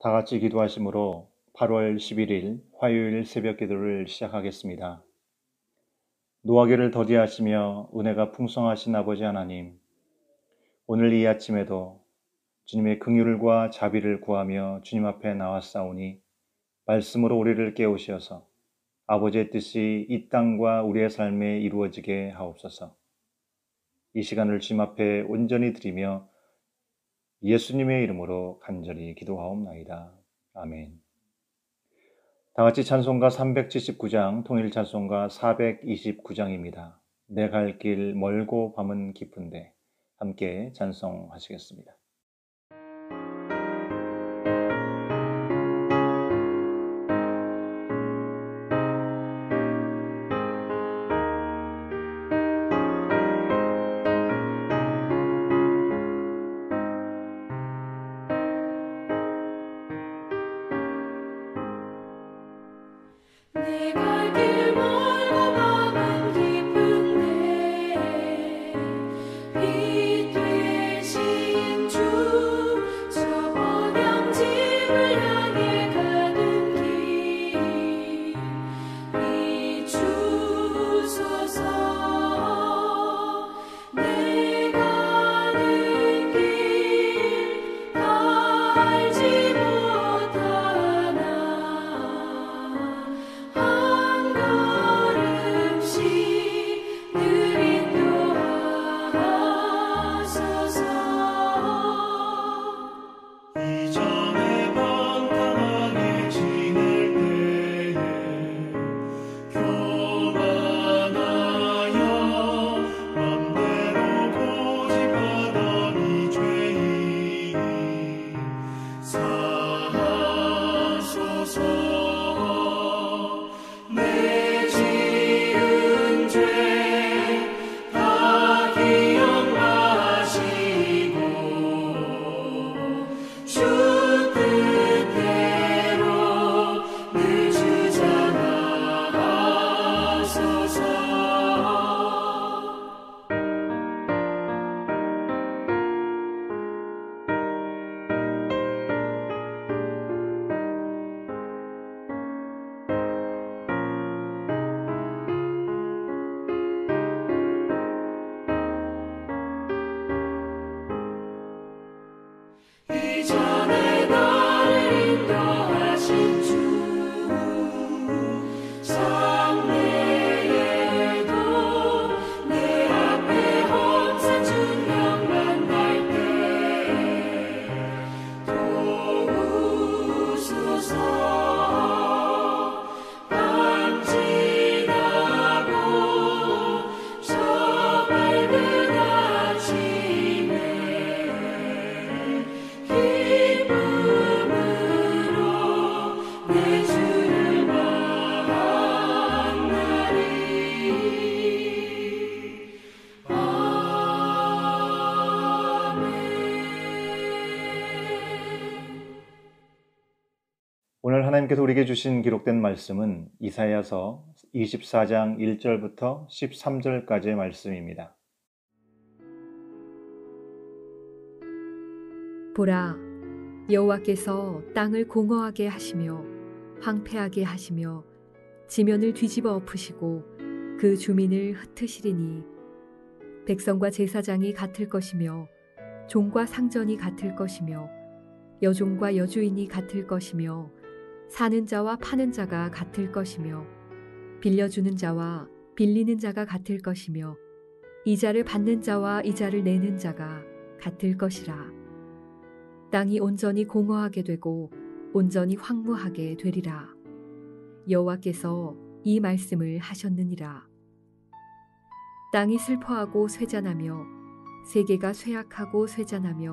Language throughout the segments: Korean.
다 같이 기도하심으로 8월 11일 화요일 새벽 기도를 시작하겠습니다. 노하기를 더디하시며 은혜가 풍성하신 아버지 하나님, 오늘 이 아침에도 주님의 긍휼과 자비를 구하며 주님 앞에 나왔사오니 말씀으로 우리를 깨우셔서 아버지의 뜻이 이 땅과 우리의 삶에 이루어지게 하옵소서. 이 시간을 주님 앞에 온전히 드리며 예수님의 이름으로 간절히 기도하옵나이다. 아멘. 다 같이 찬송가 379장, 통일 찬송가 429장입니다. 내 갈 길 멀고 밤은 깊은데 함께 찬송하시겠습니다. 오늘 하나님께서 우리에게 주신 기록된 말씀은 이사야서 24장 1절부터 13절까지의 말씀입니다. 보라, 여호와께서 땅을 공허하게 하시며 황폐하게 하시며 지면을 뒤집어 엎으시고 그 주민을 흩으시리니 백성과 제사장이 같을 것이며 종과 상전이 같을 것이며 여종과 여주인이 같을 것이며 사는 자와 파는 자가 같을 것이며 빌려주는 자와 빌리는 자가 같을 것이며 이자를 받는 자와 이자를 내는 자가 같을 것이라. 땅이 온전히 공허하게 되고 온전히 황무하게 되리라. 여호와께서 이 말씀을 하셨느니라. 땅이 슬퍼하고 쇠잔하며 세계가 쇠약하고 쇠잔하며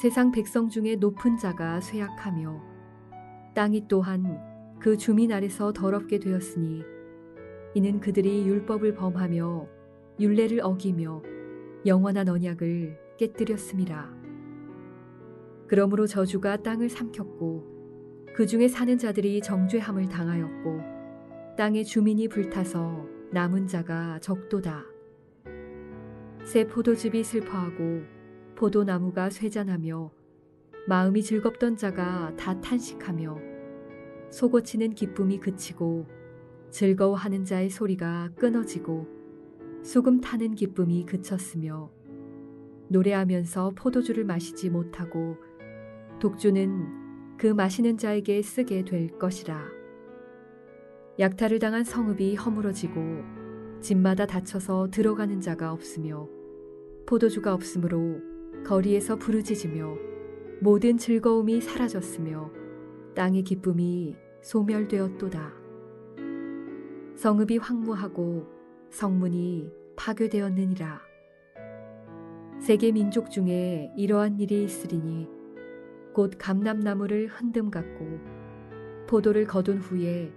세상 백성 중에 높은 자가 쇠약하며 땅이 또한 그 주민 아래서 더럽게 되었으니 이는 그들이 율법을 범하며 율례를 어기며 영원한 언약을 깨뜨렸음이라. 그러므로 저주가 땅을 삼켰고 그 중에 사는 자들이 정죄함을 당하였고 땅의 주민이 불타서 남은 자가 적도다. 새 포도즙이 슬퍼하고 포도나무가 쇠잔하며 마음이 즐겁던 자가 다 탄식하며 속고치는 기쁨이 그치고 즐거워하는 자의 소리가 끊어지고 수금 타는 기쁨이 그쳤으며 노래하면서 포도주를 마시지 못하고 독주는 그 마시는 자에게 쓰게 될 것이라. 약탈을 당한 성읍이 허물어지고 집마다 닫혀서 들어가는 자가 없으며 포도주가 없으므로 거리에서 부르짖으며 모든 즐거움이 사라졌으며 땅의 기쁨이 소멸되었도다. 성읍이 황무하고 성문이 파괴되었느니라. 세계 민족 중에 이러한 일이 있으리니 곧 감람나무를 흔듦 같고 포도를 거둔 후에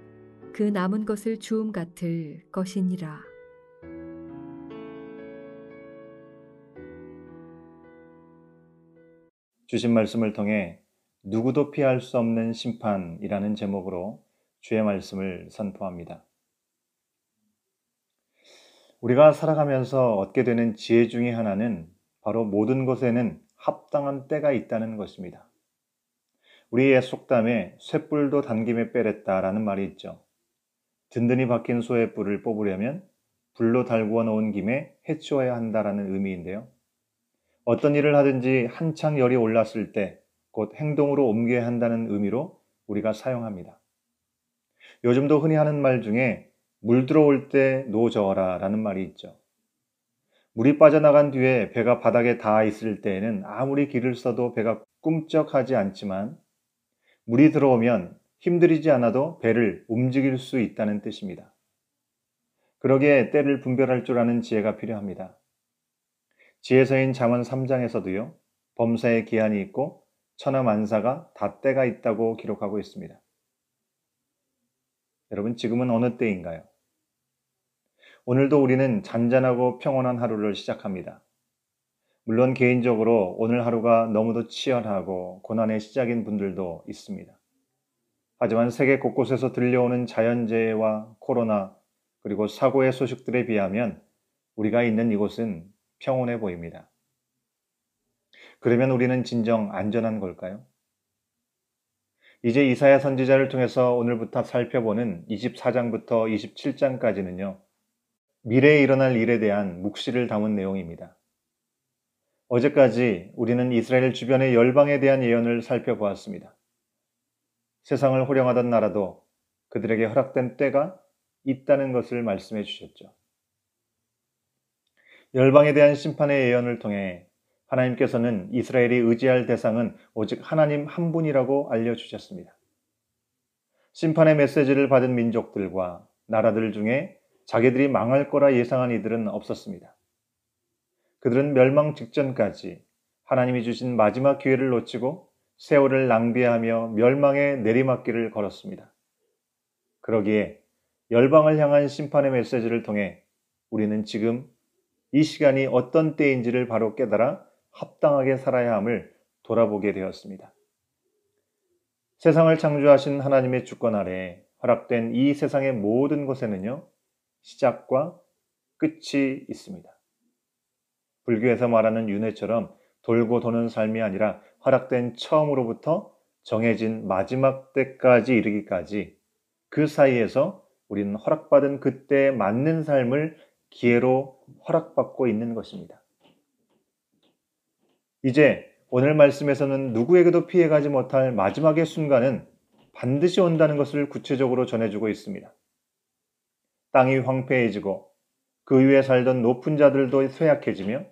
그 남은 것을 주움 같을 것이니라. 주신 말씀을 통해 누구도 피할 수 없는 심판이라는 제목으로 주의 말씀을 선포합니다. 우리가 살아가면서 얻게 되는 지혜 중에 하나는 바로 모든 것에는 합당한 때가 있다는 것입니다. 우리의 속담에 쇳불도 단김에 빼랬다라는 말이 있죠. 든든히 박힌 소의 뿔을 뽑으려면 불로 달구어 놓은 김에 해치워야 한다라는 의미인데요. 어떤 일을 하든지 한창 열이 올랐을 때 곧 행동으로 옮겨야 한다는 의미로 우리가 사용합니다. 요즘도 흔히 하는 말 중에 물 들어올 때 노 저어라 라는 말이 있죠. 물이 빠져나간 뒤에 배가 바닥에 닿아 있을 때에는 아무리 길을 써도 배가 꿈쩍하지 않지만 물이 들어오면 힘들이지 않아도 배를 움직일 수 있다는 뜻입니다. 그러기에 때를 분별할 줄 아는 지혜가 필요합니다. 지혜서인 잠언 3장에서도요. 범사에 기한이 있고 천하만사가 다 때가 있다고 기록하고 있습니다. 여러분, 지금은 어느 때인가요? 오늘도 우리는 잔잔하고 평온한 하루를 시작합니다. 물론 개인적으로 오늘 하루가 너무도 치열하고 고난의 시작인 분들도 있습니다. 하지만 세계 곳곳에서 들려오는 자연재해와 코로나 그리고 사고의 소식들에 비하면 우리가 있는 이곳은 평온해 보입니다. 그러면 우리는 진정 안전한 걸까요? 이제 이사야 선지자를 통해서 오늘부터 살펴보는 24장부터 27장까지는요. 미래에 일어날 일에 대한 묵시를 담은 내용입니다. 어제까지 우리는 이스라엘 주변의 열방에 대한 예언을 살펴보았습니다. 세상을 호령하던 나라도 그들에게 허락된 때가 있다는 것을 말씀해 주셨죠. 열방에 대한 심판의 예언을 통해 하나님께서는 이스라엘이 의지할 대상은 오직 하나님 한 분이라고 알려주셨습니다. 심판의 메시지를 받은 민족들과 나라들 중에 자기들이 망할 거라 예상한 이들은 없었습니다. 그들은 멸망 직전까지 하나님이 주신 마지막 기회를 놓치고 세월을 낭비하며 멸망의 내리막길을 걸었습니다. 그러기에 열방을 향한 심판의 메시지를 통해 우리는 지금 이 시간이 어떤 때인지를 바로 깨달아 합당하게 살아야 함을 돌아보게 되었습니다. 세상을 창조하신 하나님의 주권 아래 허락된 이 세상의 모든 것에는요, 시작과 끝이 있습니다. 불교에서 말하는 윤회처럼 돌고 도는 삶이 아니라 허락된 처음으로부터 정해진 마지막 때까지 이르기까지 그 사이에서 우리는 허락받은 그때에 맞는 삶을 기회로 허락받고 있는 것입니다. 이제 오늘 말씀에서는 누구에게도 피해가지 못할 마지막의 순간은 반드시 온다는 것을 구체적으로 전해주고 있습니다. 땅이 황폐해지고 그 위에 살던 높은 자들도 쇠약해지며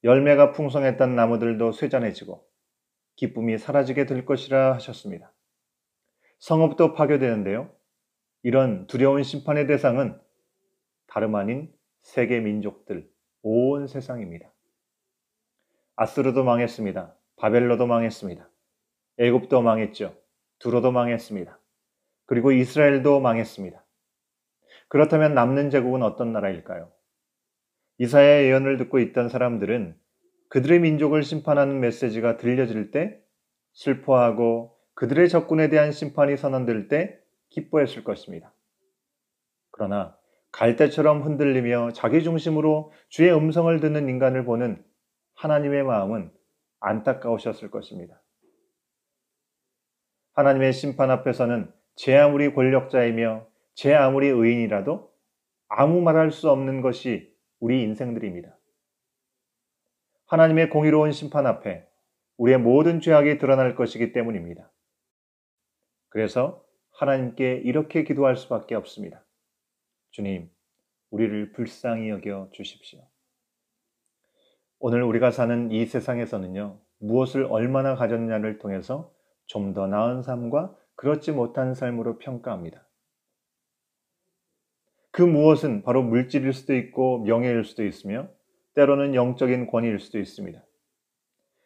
열매가 풍성했던 나무들도 쇠잔해지고 기쁨이 사라지게 될 것이라 하셨습니다. 성읍도 파괴되는데요. 이런 두려운 심판의 대상은 다름 아닌 세계 민족들, 온 세상입니다. 아스르도 망했습니다. 바벨로도 망했습니다. 애굽도 망했죠. 두로도 망했습니다. 그리고 이스라엘도 망했습니다. 그렇다면 남는 제국은 어떤 나라일까요? 이사야의 예언을 듣고 있던 사람들은 그들의 민족을 심판하는 메시지가 들려질 때 슬퍼하고 그들의 적군에 대한 심판이 선언될 때 기뻐했을 것입니다. 그러나 갈대처럼 흔들리며 자기 중심으로 주의 음성을 듣는 인간을 보는 하나님의 마음은 안타까우셨을 것입니다. 하나님의 심판 앞에서는 제 아무리 권력자이며 제 아무리 의인이라도 아무 말할 수 없는 것이 우리 인생들입니다. 하나님의 공의로운 심판 앞에 우리의 모든 죄악이 드러날 것이기 때문입니다. 그래서 하나님께 이렇게 기도할 수밖에 없습니다. 주님, 우리를 불쌍히 여겨 주십시오. 오늘 우리가 사는 이 세상에서는요, 무엇을 얼마나 가졌냐를 통해서 좀 더 나은 삶과 그렇지 못한 삶으로 평가합니다. 그 무엇은 바로 물질일 수도 있고 명예일 수도 있으며 때로는 영적인 권위일 수도 있습니다.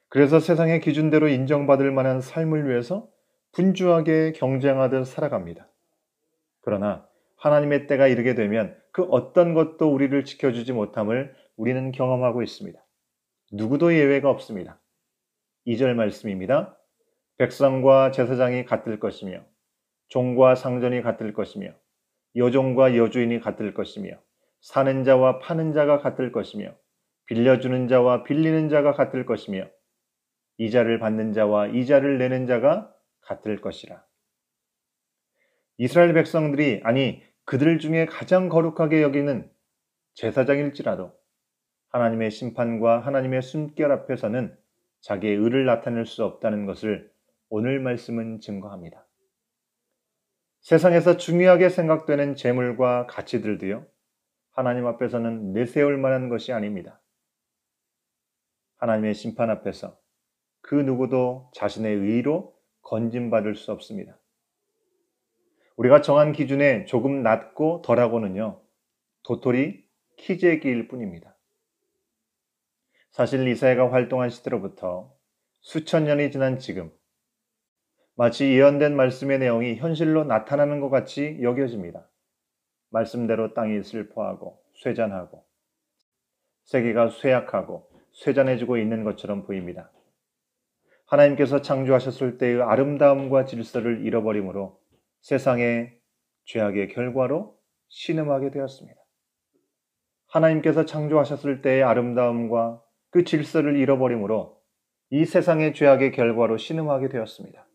그래서 세상의 기준대로 인정받을 만한 삶을 위해서 분주하게 경쟁하듯 살아갑니다. 그러나 하나님의 때가 이르게 되면 그 어떤 것도 우리를 지켜주지 못함을 우리는 경험하고 있습니다. 누구도 예외가 없습니다. 2절 말씀입니다. 백성과 제사장이 같을 것이며 종과 상전이 같을 것이며 여종과 여주인이 같을 것이며 사는 자와 파는 자가 같을 것이며 빌려주는 자와 빌리는 자가 같을 것이며 이자를 받는 자와 이자를 내는 자가 같을 것이라. 이스라엘 백성들이, 아니 그들 중에 가장 거룩하게 여기는 제사장일지라도 하나님의 심판과 하나님의 숨결 앞에서는 자기의 의를 나타낼 수 없다는 것을 오늘 말씀은 증거합니다. 세상에서 중요하게 생각되는 재물과 가치들도요, 하나님 앞에서는 내세울 만한 것이 아닙니다. 하나님의 심판 앞에서 그 누구도 자신의 의로 건짐받을 수 없습니다. 우리가 정한 기준에 조금 낮고 덜하고는요, 도토리 키재기일 뿐입니다. 사실 이사야가 활동한 시대로부터 수천 년이 지난 지금, 마치 예언된 말씀의 내용이 현실로 나타나는 것 같이 여겨집니다. 말씀대로 땅이 슬퍼하고 쇠잔하고 세계가 쇠약하고 쇠잔해지고 있는 것처럼 보입니다. 하나님께서 창조하셨을 때의 아름다움과 질서를 잃어버림으로 세상의 죄악의 결과로 신음하게 되었습니다. 하나님께서 창조하셨을 때의 아름다움과 그 질서를 잃어버림으로 이 세상의 죄악의 결과로 신음하게 되었습니다.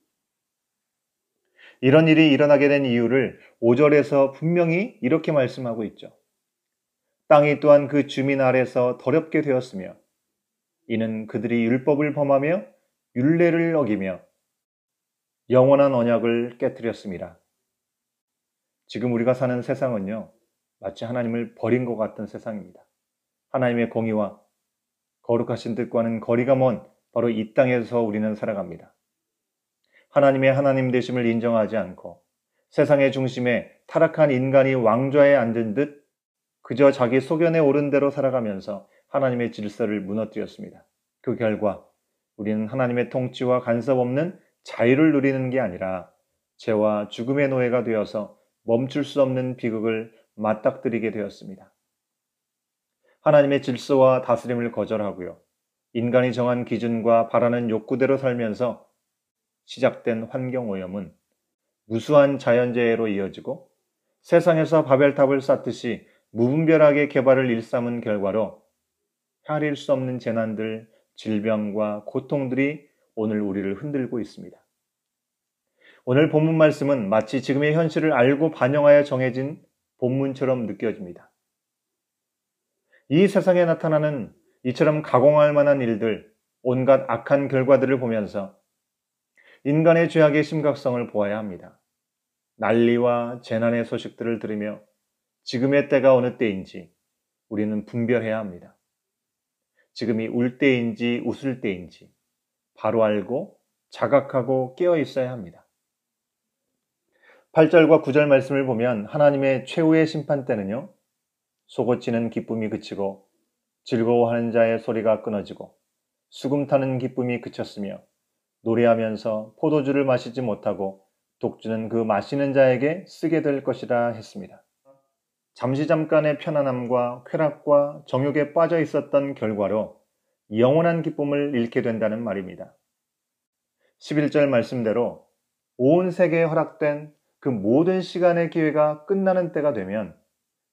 이런 일이 일어나게 된 이유를 5절에서 분명히 이렇게 말씀하고 있죠. 땅이 또한 그 주민 아래서 더럽게 되었으며 이는 그들이 율법을 범하며 율례를 어기며 영원한 언약을 깨뜨렸습니다. 지금 우리가 사는 세상은요, 마치 하나님을 버린 것 같은 세상입니다. 하나님의 공의와 거룩하신 뜻과는 거리가 먼 바로 이 땅에서 우리는 살아갑니다. 하나님의 하나님 되심을 인정하지 않고 세상의 중심에 타락한 인간이 왕좌에 앉은 듯 그저 자기 소견에 오른 대로 살아가면서 하나님의 질서를 무너뜨렸습니다. 그 결과 우리는 하나님의 통치와 간섭 없는 자유를 누리는 게 아니라 죄와 죽음의 노예가 되어서 멈출 수 없는 비극을 맞닥뜨리게 되었습니다. 하나님의 질서와 다스림을 거절하고요, 인간이 정한 기준과 바라는 욕구대로 살면서 시작된 환경오염은 무수한 자연재해로 이어지고 세상에서 바벨탑을 쌓듯이 무분별하게 개발을 일삼은 결과로 헤아릴 수 없는 재난들, 질병과 고통들이 오늘 우리를 흔들고 있습니다. 오늘 본문 말씀은 마치 지금의 현실을 알고 반영하여 정해진 본문처럼 느껴집니다. 이 세상에 나타나는 이처럼 가공할 만한 일들, 온갖 악한 결과들을 보면서 인간의 죄악의 심각성을 보아야 합니다. 난리와 재난의 소식들을 들으며 지금의 때가 어느 때인지 우리는 분별해야 합니다. 지금이 울 때인지 웃을 때인지 바로 알고 자각하고 깨어 있어야 합니다. 8절과 9절 말씀을 보면 하나님의 최후의 심판 때는요, 솟구치는 기쁨이 그치고 즐거워하는 자의 소리가 끊어지고 수금 타는 기쁨이 그쳤으며 노래하면서 포도주를 마시지 못하고 독주는 그 마시는 자에게 쓰게 될 것이라 했습니다. 잠깐의 편안함과 쾌락과 정욕에 빠져 있었던 결과로 영원한 기쁨을 잃게 된다는 말입니다. 11절 말씀대로 온 세계에 허락된 그 모든 시간의 기회가 끝나는 때가 되면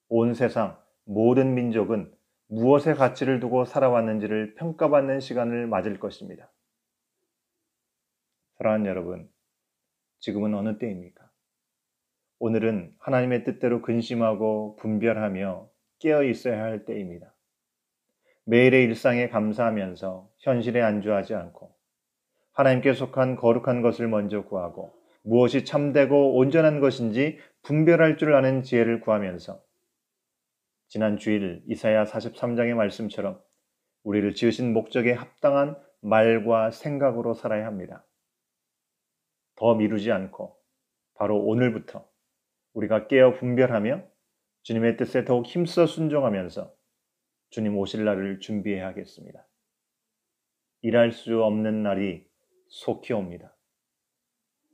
온 세상 모든 민족은 무엇의 가치를 두고 살아왔는지를 평가받는 시간을 맞을 것입니다. 사랑하는 여러분, 지금은 어느 때입니까? 오늘은 하나님의 뜻대로 근심하고 분별하며 깨어 있어야 할 때입니다. 매일의 일상에 감사하면서 현실에 안주하지 않고 하나님께 속한 거룩한 것을 먼저 구하고 무엇이 참되고 온전한 것인지 분별할 줄 아는 지혜를 구하면서 지난 주일 이사야 43장의 말씀처럼 우리를 지으신 목적에 합당한 말과 생각으로 살아야 합니다. 더 미루지 않고 바로 오늘부터 우리가 깨어 분별하며 주님의 뜻에 더욱 힘써 순종하면서 주님 오실 날을 준비해야 하겠습니다. 일할 수 없는 날이 속히 옵니다.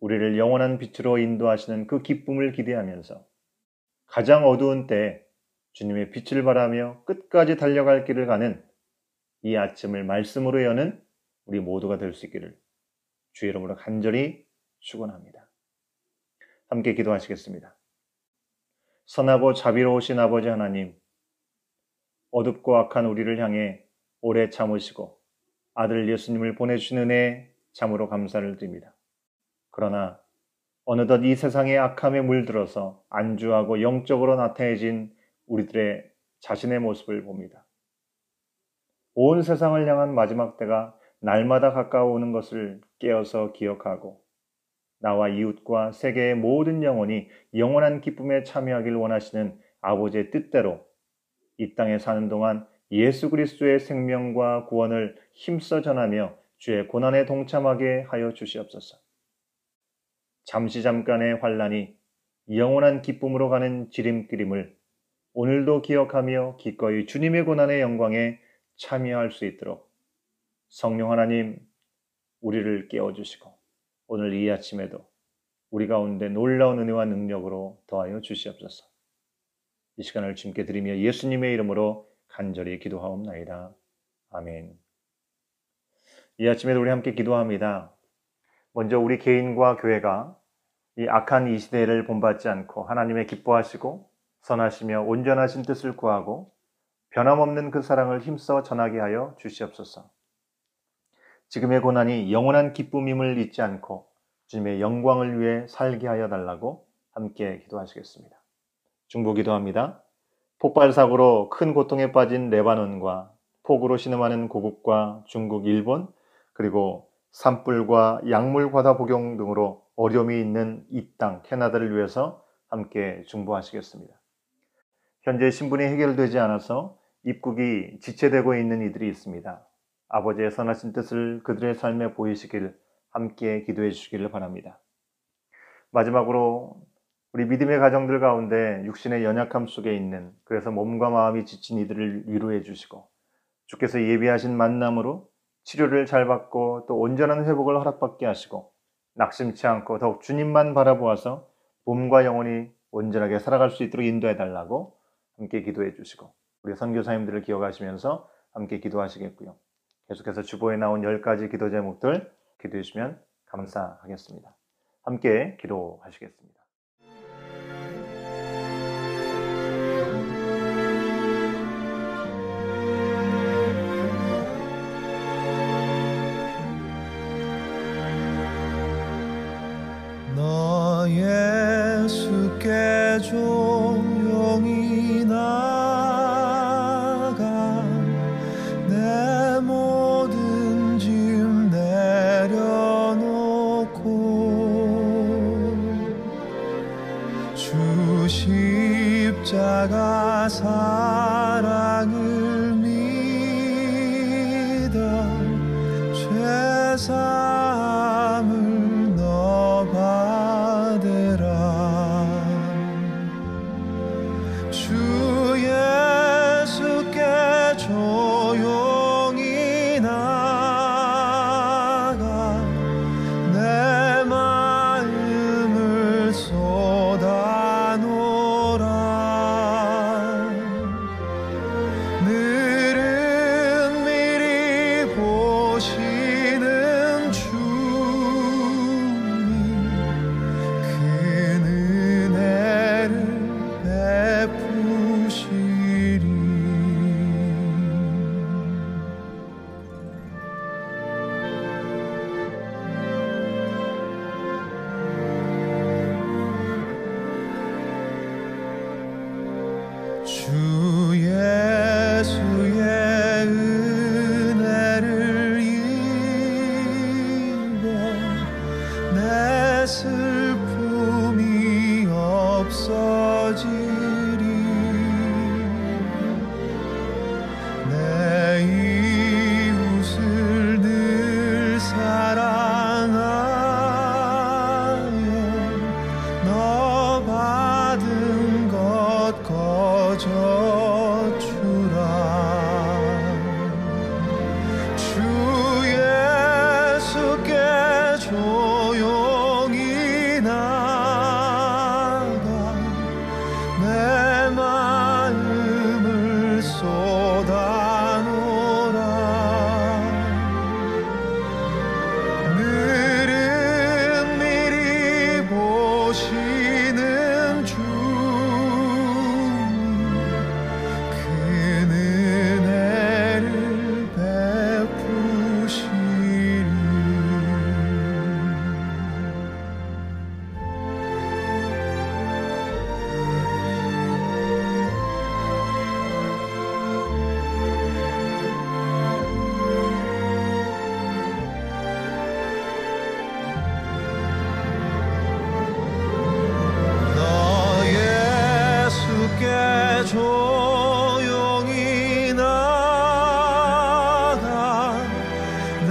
우리를 영원한 빛으로 인도하시는 그 기쁨을 기대하면서 가장 어두운 때에 주님의 빛을 바라며 끝까지 달려갈 길을 가는 이 아침을 말씀으로 여는 우리 모두가 될 수 있기를 주의 이름으로 간절히 축원합니다. 함께 기도하시겠습니다. 선하고 자비로우신 아버지 하나님, 어둡고 악한 우리를 향해 오래 참으시고 아들 예수님을 보내주신 은혜 참으로 감사를 드립니다. 그러나 어느덧 이 세상의 악함에 물들어서 안주하고 영적으로 나태해진 우리들의 자신의 모습을 봅니다. 온 세상을 향한 마지막 때가 날마다 가까워오는 것을 깨어서 기억하고 나와 이웃과 세계의 모든 영혼이 영원한 기쁨에 참여하길 원하시는 아버지의 뜻대로 이 땅에 사는 동안 예수 그리스도의 생명과 구원을 힘써 전하며 주의 고난에 동참하게 하여 주시옵소서. 잠시 잠깐의 환난이 영원한 기쁨으로 가는 지름길임을 오늘도 기억하며 기꺼이 주님의 고난의 영광에 참여할 수 있도록 성령 하나님 우리를 깨워주시고 오늘 이 아침에도 우리 가운데 놀라운 은혜와 능력으로 더하여 주시옵소서. 이 시간을 주님께 드리며 예수님의 이름으로 간절히 기도하옵나이다. 아멘. 이 아침에도 우리 함께 기도합니다. 먼저 우리 개인과 교회가 이 악한 이 시대를 본받지 않고 하나님의 기뻐하시고 선하시며 온전하신 뜻을 구하고 변함없는 그 사랑을 힘써 전하게 하여 주시옵소서. 지금의 고난이 영원한 기쁨임을 잊지 않고 주님의 영광을 위해 살게 하여 달라고 함께 기도하시겠습니다. 중보 기도합니다. 폭발 사고로 큰 고통에 빠진 레바논과 폭우로 신음하는 고국과 중국, 일본, 그리고 산불과 약물 과다 복용 등으로 어려움이 있는 이 땅 캐나다를 위해서 함께 중보하시겠습니다. 현재 신분이 해결되지 않아서 입국이 지체되고 있는 이들이 있습니다. 아버지의 선하신 뜻을 그들의 삶에 보이시길 함께 기도해 주시기를 바랍니다. 마지막으로 우리 믿음의 가정들 가운데 육신의 연약함 속에 있는, 그래서 몸과 마음이 지친 이들을 위로해 주시고 주께서 예비하신 만남으로 치료를 잘 받고 또 온전한 회복을 허락받게 하시고 낙심치 않고 더욱 주님만 바라보아서 몸과 영혼이 온전하게 살아갈 수 있도록 인도해 달라고 함께 기도해 주시고 우리 선교사님들을 기억하시면서 함께 기도하시겠고요. 계속해서 주보에 나온 10가지 기도 제목들 기도해 주시면 감사하겠습니다. 함께 기도하시겠습니다. 너 예수께 조용히 나가 내 모든 짐 내려놓고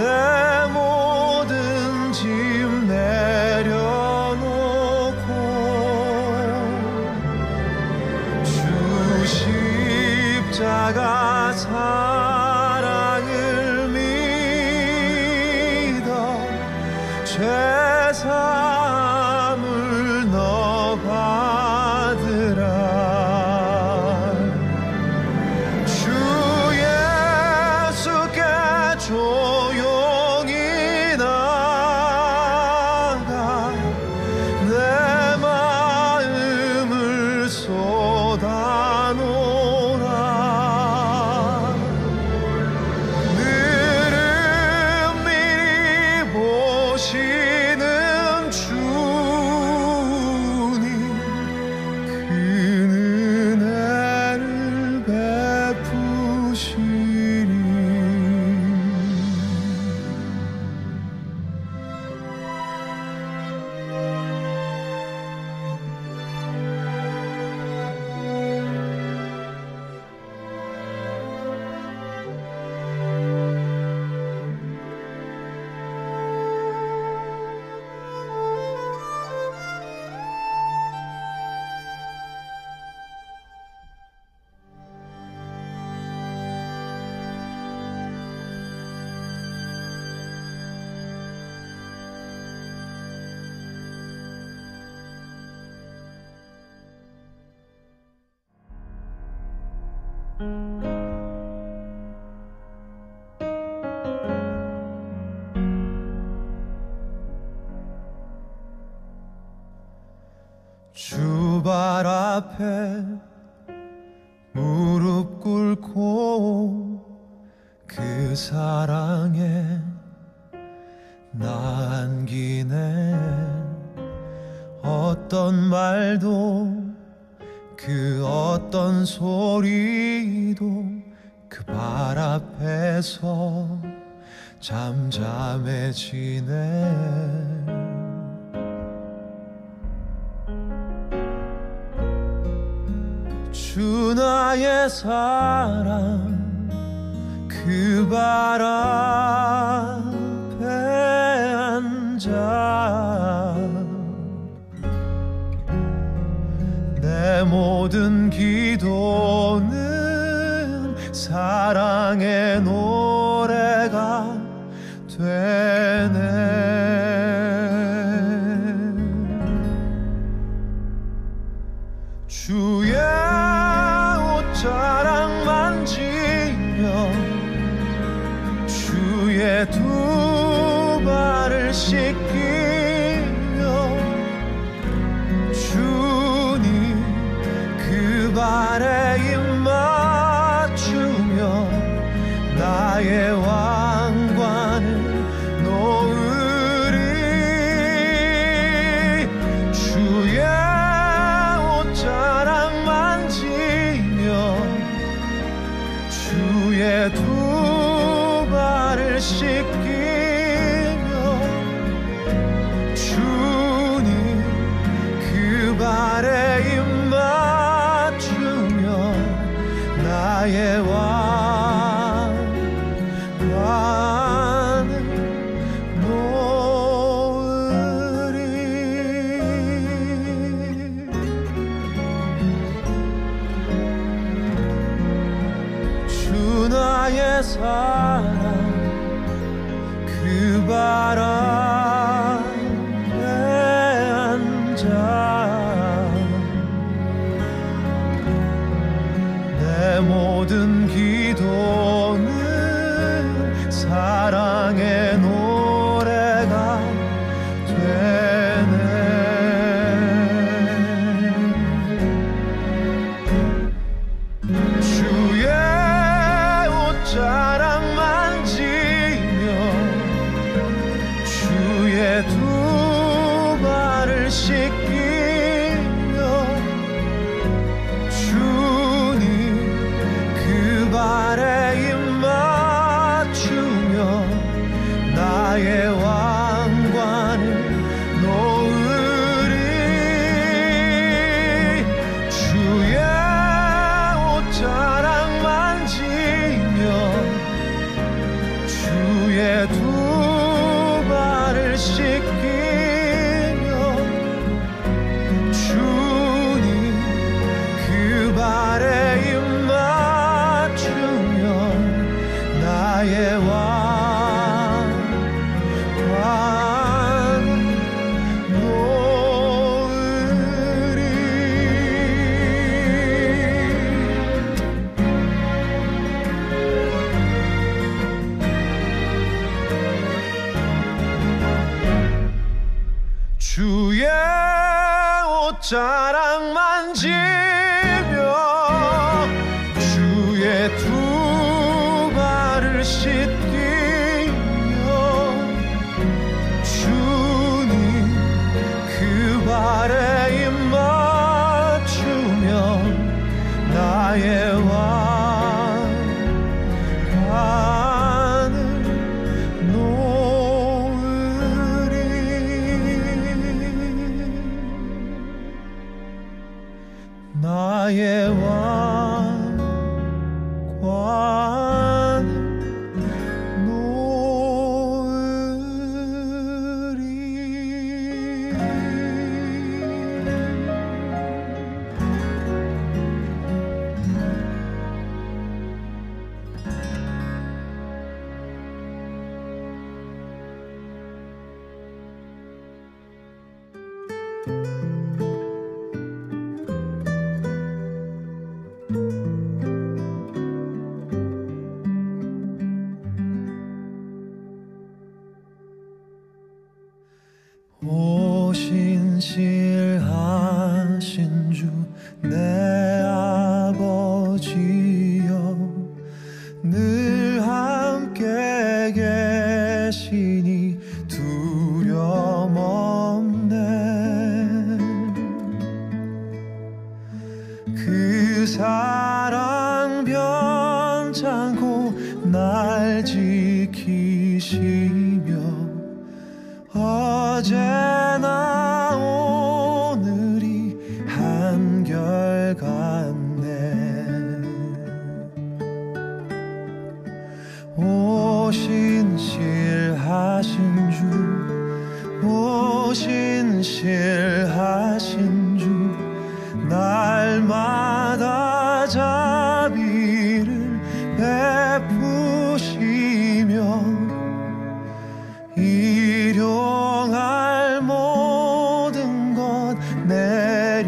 내 모든 짐 내려놓고 주 십자가 사랑을 믿어 죄사함을 너 받으라. 주 예수께 조용히 나가 내 마음을 쏟아놓으라. 늘은 미리 보시는 주님 그 은혜를 베푸시리. 주 발 앞에 무릎 꿇고 그 사랑에 나 안기네. 어떤 말도 그 어떤 소리도 그 발 앞에서 잠잠해지네. 주 나의 사랑 그 발 앞에 앉아 내 모든 기도는 사랑의 노래가 되네. 주의 옷자락 만지며 주의 두 발을 씻기며 주님 그 발에 입 맞추며 나의 왕관을 놓으리. 주의 옷자락 만지며 주의 두 발을 씻기며 주님 그 발에 입 맞추며 나의 왕관을 놓으리. 주 나의 사랑 그 발 앞에 앉아 내 모든 기도는 사랑의 노래가 되네. 주의 옷자락 만지며 주의 두 발을 씻기며 주님 그 발에 입 맞추며 나의 왕관을 놓으리. 주의 옷자락 만지며 주의 두 자랑만 지며 주의 두 발을 씻기며 주님 그 발에 입 맞추며 나의 왕관을 놓으리. 나의 왕관을 놓으리. 오신실하신 주 내 아버지여 늘 함께 계시니 두려움 없네. 그 사랑 변찮고 날 지키시며 어제나 오늘이 한결같네. 오신실하신 주 오신실하신 주 날마다 자비를 베푸시며 일용할 모든 것 내려주시니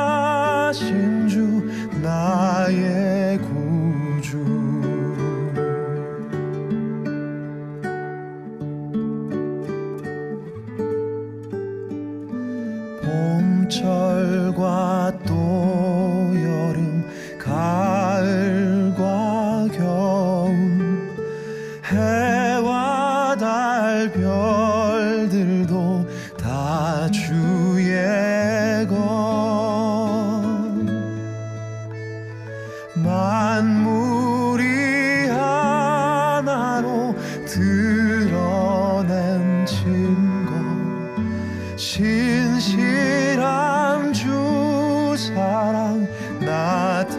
오신실하신 주 나의 구주. 봄철과 또 여름 가을과 겨울 해와 달 별들도 다 주의 것. 만물이 하나로 드러낸 증거 신실한 주 사랑 나타내네.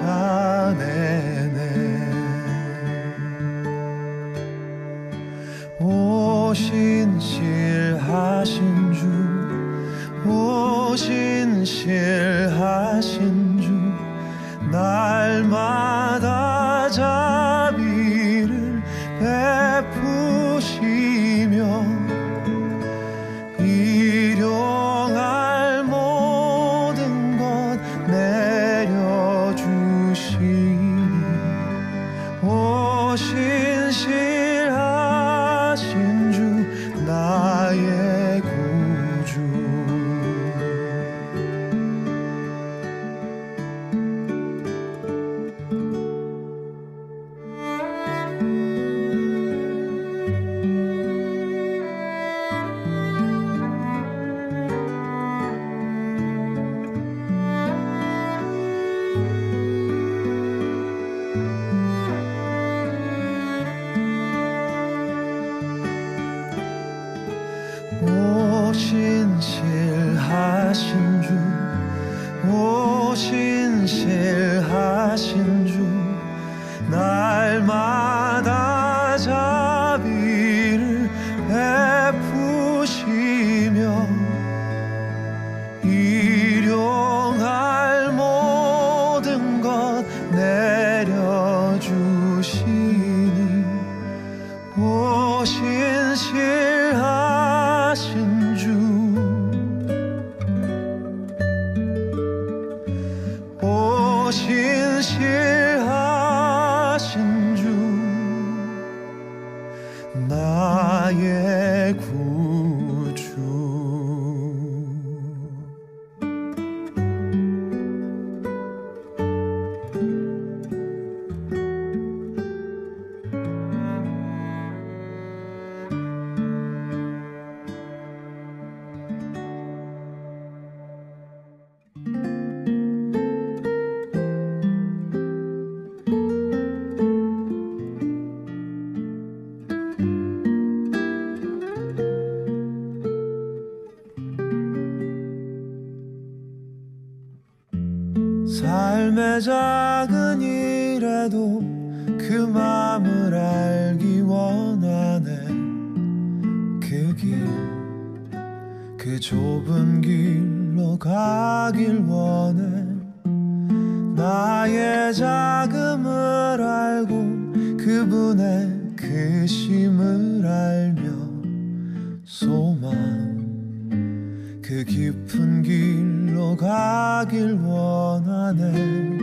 오신실하신 주 오신실하신 주 날마다 자비를 베푸시며 일용할 모든 것 내려주시니 오신실하신 주 나의 구주. 오신실하신 주 오신실하신 주 날마다 자비를 베푸시며 일용할 모든 것 내려주시니 오신실하신 주 오신실하신 주 삶의 작은 일에도 그 맘을 알기 원하네. 그 길, 그 좁은 길로 가길 원해. 나의 자금을 알고 그분의 크심을 알며 소망, 그 깊은 길로 가길 원하네.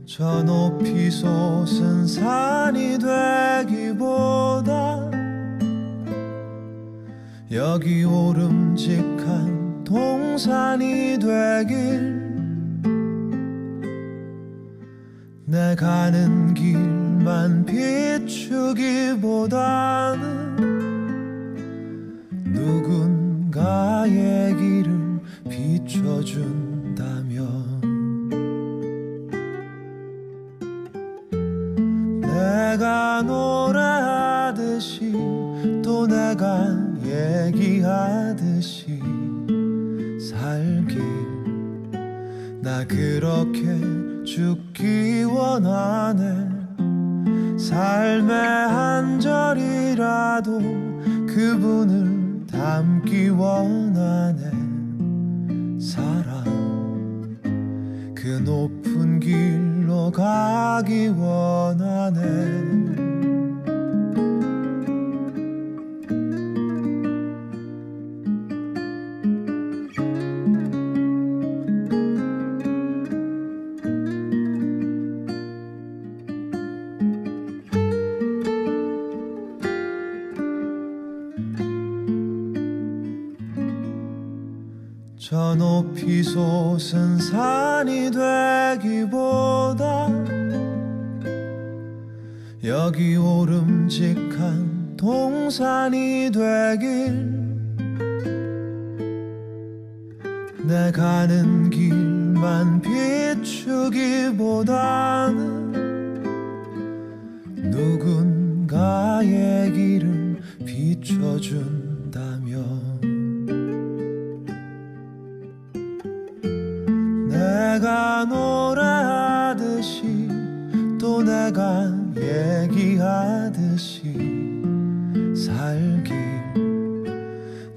저 높이 솟은 산이 되기보다 여기 오름직한 동산이 되길. 내 가는 길만 비추기보다는 누군가의 길을 비춰준다면 내가 노래하듯이 또 내가 얘기하듯이 살길. 나 그렇게 죽기 원하네. 삶의 한 절이라도 그분을 담기 원하네. 사랑, 그 높은 길로 가기 원하네. 저 높이 솟은 산이 되기보다 여기 오름직한 동산이 되길. 내 가는 길만 비추기보다는 누군가의 길을 비춰준다면 내가 노래하듯이 또 내가 얘기하듯이 살길.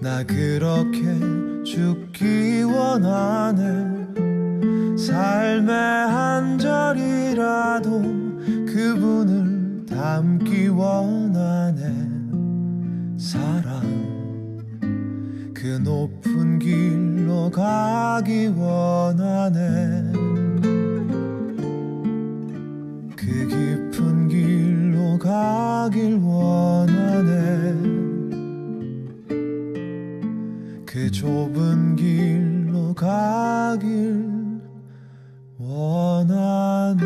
나 그렇게 죽기 원하네. 삶의 한 절이라도 그분을 담기 원하네. 사랑, 그 높은 길로 가기 원하네. 그 깊은 길로 가길 원하네. 그 좁은 길로 가길 원하네.